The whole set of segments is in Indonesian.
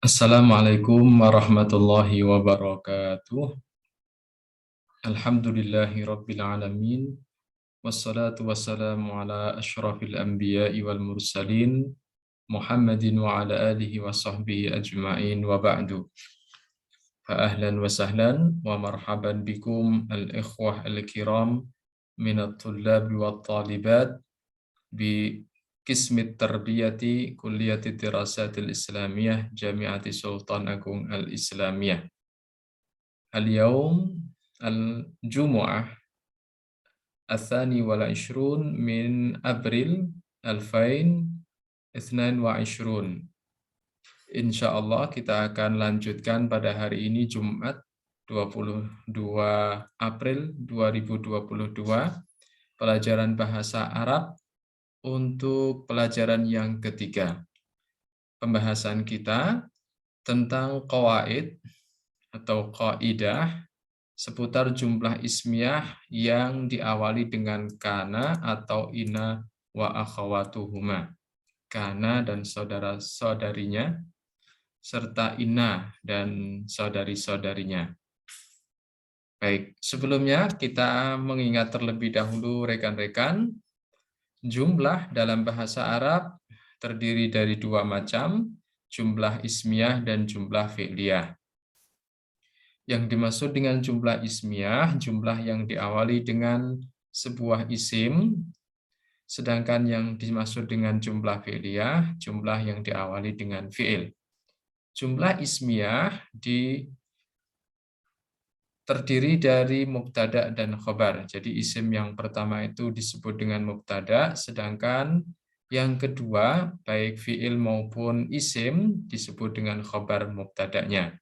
Assalamualaikum warahmatullahi wabarakatuh. Alhamdulillahi rabbil alamin. Wassalatu wassalamu ala asyrafil anbiya'i wal mursalin Muhammadin wa ala alihi wa sahbihi ajma'in wa ba'du. Fa ahlan wa sahlan wa marhaban bikum al-ikhwah al-kiram minat tullabi wa talibat bi Qismit Tarbiyati Kulliyati Dirasatil Islamiyah Jamiati Sultan Agung Al-Islamiyah. Al-yawm al-Jumu'ah Al-Thani wal Ishrun min April 2022. Insyaallah kita akan lanjutkan pada hari ini Jumat 22 April 2022 pelajaran bahasa Arab untuk pelajaran yang ketiga. Pembahasan kita tentang qawaid atau qaidah seputar jumlah ismiyah yang diawali dengan kana atau ina wa akhawatuhuma. Kana dan saudara-saudarinya serta ina dan saudari-saudarinya. Baik, sebelumnya kita mengingat terlebih dahulu rekan-rekan, jumlah dalam bahasa Arab terdiri dari dua macam, jumlah ismiyah dan jumlah fi'liyah. Yang dimaksud dengan jumlah ismiyah, jumlah yang diawali dengan sebuah isim, sedangkan yang dimaksud dengan jumlah fi'liyah, jumlah yang diawali dengan fi'il. Jumlah ismiyah terdiri dari mubtada dan khobar. Jadi isim yang pertama itu disebut dengan mubtada, sedangkan yang kedua, baik fi'il maupun isim, disebut dengan khobar mubtadanya.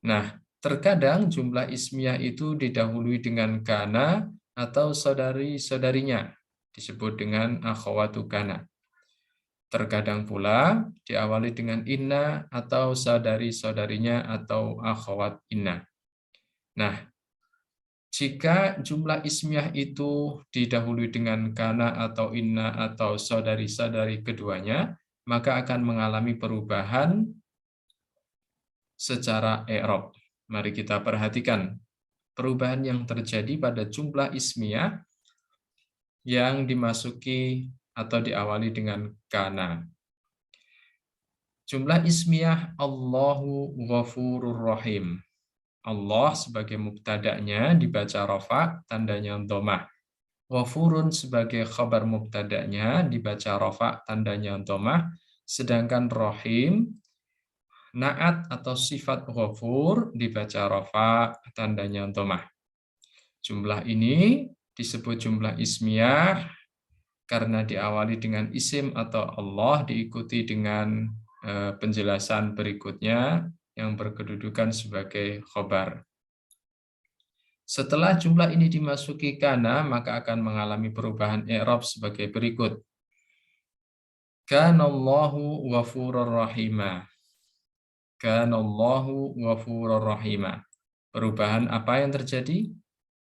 Nah, terkadang jumlah ismiyah itu didahului dengan kana atau saudari-saudarinya, disebut dengan akhawatu kana. Terkadang pula diawali dengan inna atau saudari-saudarinya atau akhawat inna. Nah, jika jumlah ismiyah itu didahului dengan kana atau inna atau saudari-saudari keduanya, maka akan mengalami perubahan secara i'rab. Mari kita perhatikan perubahan yang terjadi pada jumlah ismiyah yang dimasuki atau diawali dengan kana. Jumlah ismiyah Allahu Ghafurur Rahim. Allah sebagai mubtada'nya dibaca rafa, tandanya dhammah. Ghafurun sebagai khabar mubtada'nya dibaca rafa, tandanya dhammah. Sedangkan Rahim, naat atau sifat ghafur dibaca rafa, tandanya dhammah. Jumlah ini disebut jumlah ismiyah karena diawali dengan isim atau Allah diikuti dengan penjelasan berikutnya yang berkedudukan sebagai khobar. Setelah jumlah ini dimasuki kana, maka akan mengalami perubahan i'rab sebagai berikut. Kanallahu ghafurur rahima. Kanallahu ghafurur rahima. Perubahan apa yang terjadi?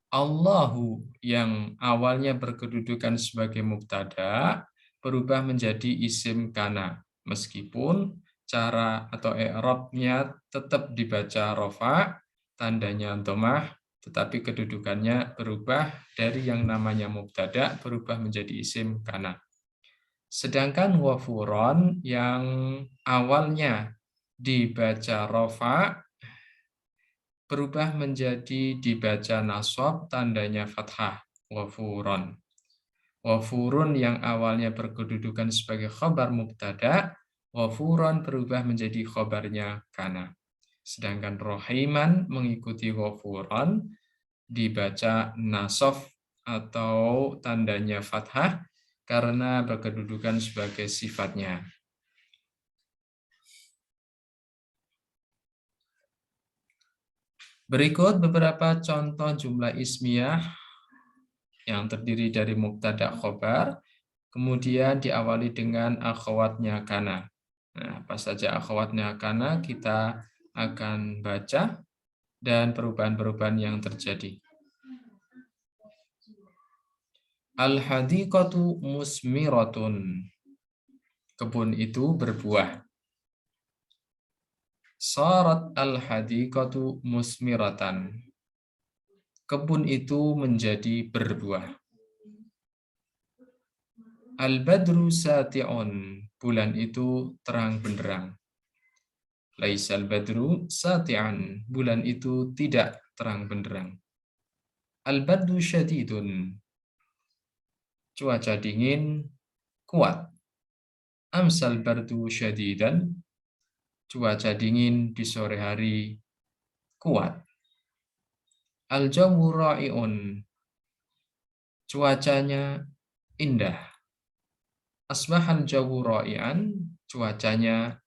Allahu yang awalnya berkedudukan sebagai mubtada berubah menjadi isim kana, meskipun cara atau i'rabnya tetap dibaca rafa, tandanya dhammah, tetapi kedudukannya berubah dari yang namanya mubtada berubah menjadi isim kana. Sedangkan ghafuron yang awalnya dibaca rafa berubah menjadi dibaca nasab, tandanya fathah, ghafuron. Ghafurun yang awalnya berkedudukan sebagai khabar mubtada, ghafuron berubah menjadi khabarnya kana. Sedangkan rahiman mengikuti ghafuron dibaca nasab atau tandanya fathah karena berkedudukan sebagai sifatnya. Berikut beberapa contoh jumlah ismiyah yang terdiri dari mubtada khobar, kemudian diawali dengan akhwatnya kana. Nah, apa saja akhwatnya kana kita akan baca dan perubahan-perubahan yang terjadi. Al-hadiqatu musmiratun. kebun itu berbuah. Sarat al-hadiqatu musmiratan. Kebun itu menjadi berbuah. Al-badru sati'un. Bulan itu terang benderang. Laisal badru sati'an. Bulan itu tidak terang benderang. Al-badru syadidun. Cuaca dingin kuat. Amsal bardu syadidan. Cuaca dingin di sore hari kuat. Al-jawu ra'iun. Cuacanya indah. Asbahal jawu ra'ian. Cuacanya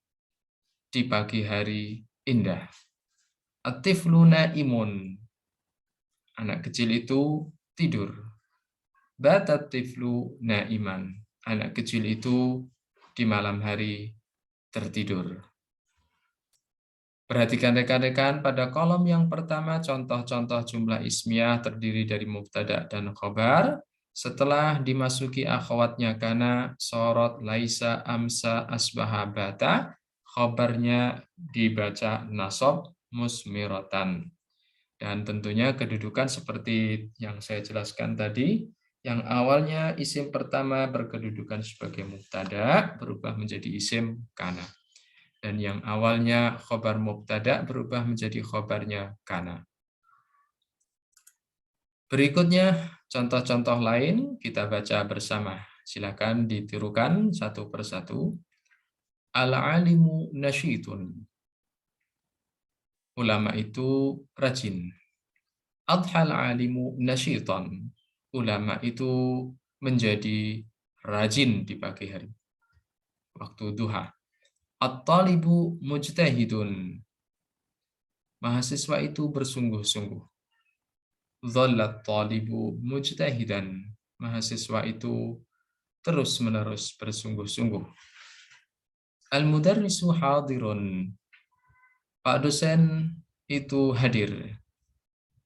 di pagi hari indah. At-tiflu naimun. Anak kecil itu tidur. Batat tiflu naiman. Anak kecil itu di malam hari tertidur. Perhatikan rekan-rekan pada kolom yang pertama contoh-contoh jumlah ismiyah terdiri dari mubtada dan khobar. Setelah dimasuki akhwatnya kana, sorot, laisa, amsa, asbaha, bata, khobarnya dibaca nasab musmiratan. Dan tentunya kedudukan seperti yang saya jelaskan tadi, yang awalnya isim pertama berkedudukan sebagai mubtada berubah menjadi isim kana. Dan yang awalnya khobar mubtada berubah menjadi khobarnya kana. Berikutnya contoh-contoh lain kita baca bersama. Silakan ditirukan satu persatu. Al-alimu nasyitun. Ulama itu rajin. Adhal alimu nasyitan. Ulama itu menjadi rajin di pagi hari. Waktu duha. At-talibu mujtahidun. Mahasiswa itu bersungguh-sungguh. Dhallat talibu mujtahidan. Mahasiswa itu terus-menerus bersungguh-sungguh. Al-mudarrisu hadirun. Pak dosen itu hadir.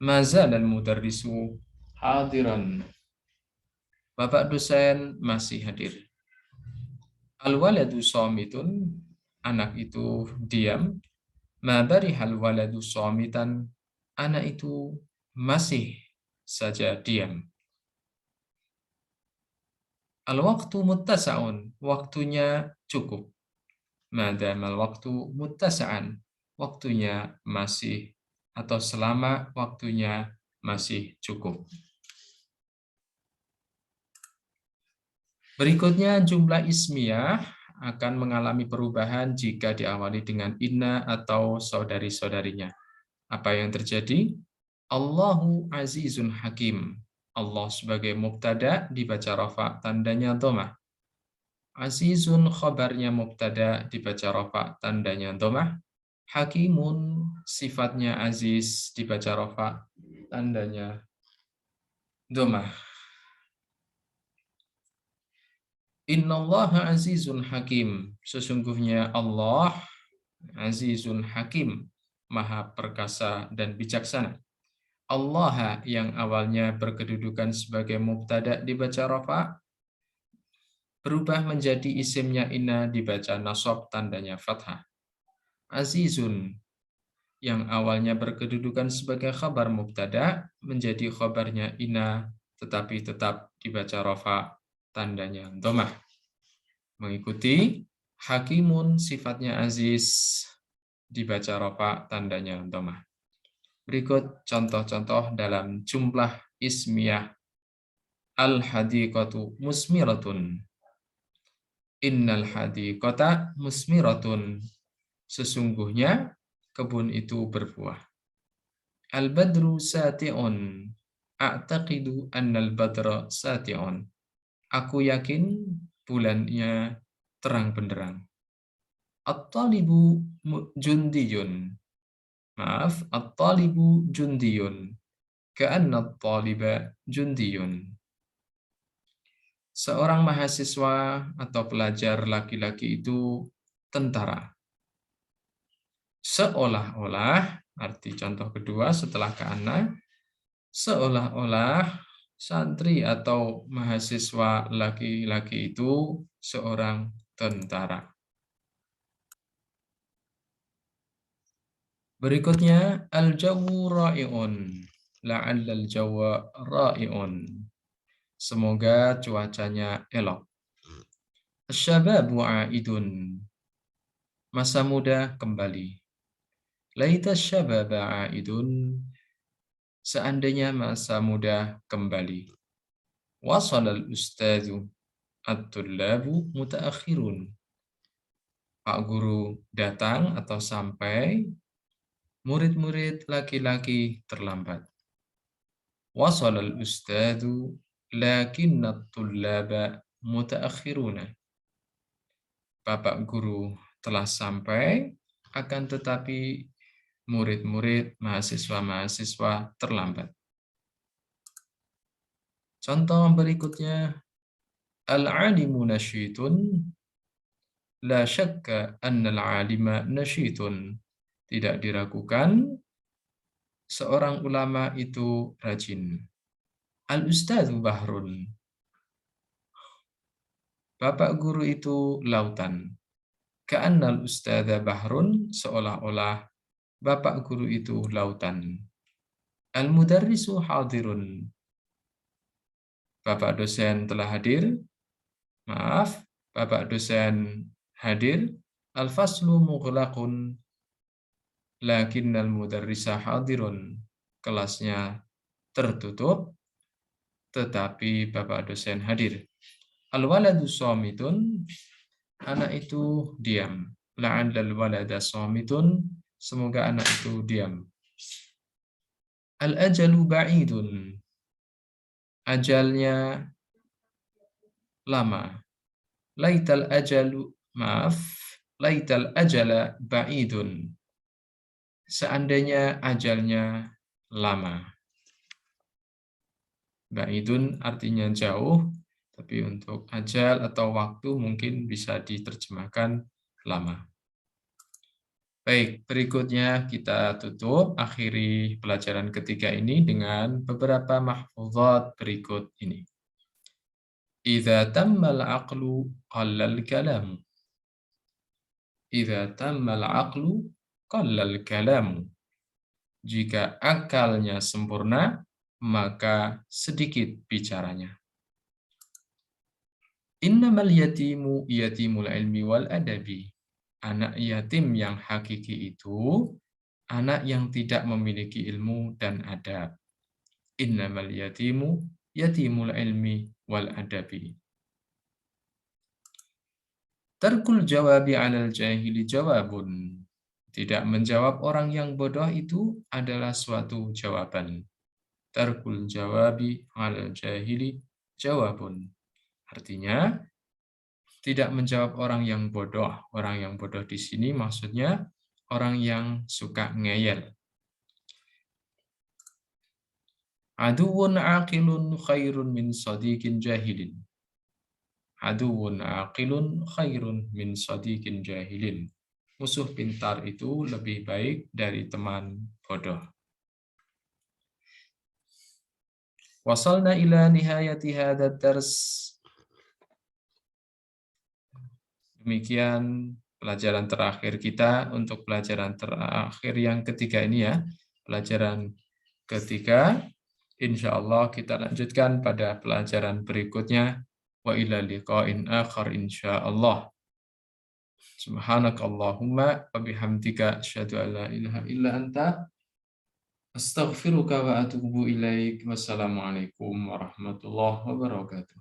Mazal al-mudarrisu hadiran. Bapak dosen masih hadir. Al-waladu shamitun. Anak itu diam. Ma barihal waladu shamitan. Anak itu masih saja diam. Al-waqtu muttasa'un. Waktunya cukup. Madamal waktu muttasa'an. Waktunya masih atau selama waktunya masih cukup. Berikutnya jumlah ismiyah akan mengalami perubahan jika diawali dengan inna atau saudari-saudarinya. Apa yang terjadi? Allahu azizun hakim. Allah sebagai mubtada dibaca rafa, tandanya dhamah. Azizun khabarnya mubtada dibaca rafa, tandanya dhamah. Hakimun sifatnya aziz dibaca rafa, tandanya dhamah. Innallaha azizun hakim. Sesungguhnya Allah azizun hakim, maha perkasa dan bijaksana. Allah yang awalnya berkedudukan sebagai mubtada dibaca rafa, berubah menjadi isimnya inna dibaca nasab, tandanya fathah. Azizun yang awalnya berkedudukan sebagai khabar mubtada menjadi khabarnya inna tetapi tetap dibaca rafa, tandanya dhammah. Mengikuti hakimun sifatnya aziz dibaca rafa, tandanya dhammah. Berikut contoh-contoh dalam jumlah ismiyah. Al-hadiqatu musmiratun. Innal hadiqata musmiratun. Sesungguhnya kebun itu berbuah. Al-badru sati'un. A'taqidu annal badra sati'un. Aku yakin bulannya terang benderang. At-talibu jundiyun. Maaf, at-talibu jundiyun. Ka'anna at-taliba jundiyun. Seorang mahasiswa atau pelajar laki-laki itu tentara. Seolah-olah, arti contoh kedua setelah ka'anna, seolah-olah santri atau mahasiswa laki-laki itu seorang tentara. Berikutnya al-jawu ra'iun. La'allal jawa ra'iun. Semoga cuacanya elok. Asyababu a'idun. Masa muda kembali. Laita syababa a'idun. Seandainya masa muda kembali. Wasalal ustadzu. At-tullabu mutaakhirun. Pak guru datang atau sampai. Murid-murid laki-laki terlambat. Wasalal ustadzu lakinnat tullaba mutaakhiruna. Bapak guru telah sampai, akan tetapi murid-murid, mahasiswa-mahasiswa terlambat. Contoh berikutnya, al-alimu nasyitun, la syakka anna al-alima nasyitun. Tidak diragukan, seorang ulama itu rajin. Al-ustadzu bahrun. Bapak guru itu lautan. Ka'annal ustadza bahrun, seolah-olah bapak guru itu lautan. Al-mudarrisu hadirun. Bapak dosen telah hadir. Maaf, bapak dosen hadir. Al-faslu mughlaqun. Lakinnal mudarrisa hadirun. Kelasnya tertutup, tetapi bapak dosen hadir. Al-waladu shamitun. Anak itu diam. La'allal walada shamitun. Semoga anak itu diam. Al-ajalu ba'idun. Ajalnya lama. Laital ajalu, maaf, laital ajala ba'idun. Seandainya ajalnya lama. Ba'idun artinya jauh, tapi untuk ajal atau waktu mungkin bisa diterjemahkan lama. Baik, berikutnya kita tutup, akhiri pelajaran ketiga ini dengan beberapa mahfuzat berikut ini. Idza tammal aqlu qallal kalamu. Idza tammal aqlu qallal kalamu. Jika akalnya sempurna, maka sedikit bicaranya. Innamal yatimu yatimul ilmi wal adabi. Anak yatim yang hakiki itu anak yang tidak memiliki ilmu dan adab. Innamal yatimu yatimul ilmi wal adabi. Tarkul jawabi 'alal jahili jawabun. Tidak menjawab orang yang bodoh itu adalah suatu jawaban. Tarkul jawabi 'alal jahili jawabun. Artinya, tidak menjawab orang yang bodoh. Orang yang bodoh di sini maksudnya orang yang suka ngeyel. Aduwwun aqilun khairun min sadiqin jahilin. Aduwwun aqilun khairun min sadiqin jahilin. Musuh pintar itu lebih baik dari teman bodoh. Wasalna ila nihayati hadzal dars. Demikian pelajaran terakhir kita untuk pelajaran terakhir yang ketiga ini ya. Pelajaran ketiga. Insya Allah kita lanjutkan pada pelajaran berikutnya. Wa ila liqa'in akhar insya Allah. Subhanakallahumma wa bihamdika asyhadu an la ilaha illa anta astaghfiruka wa atubu ilaik. Wassalamualaikum warahmatullahi wabarakatuh.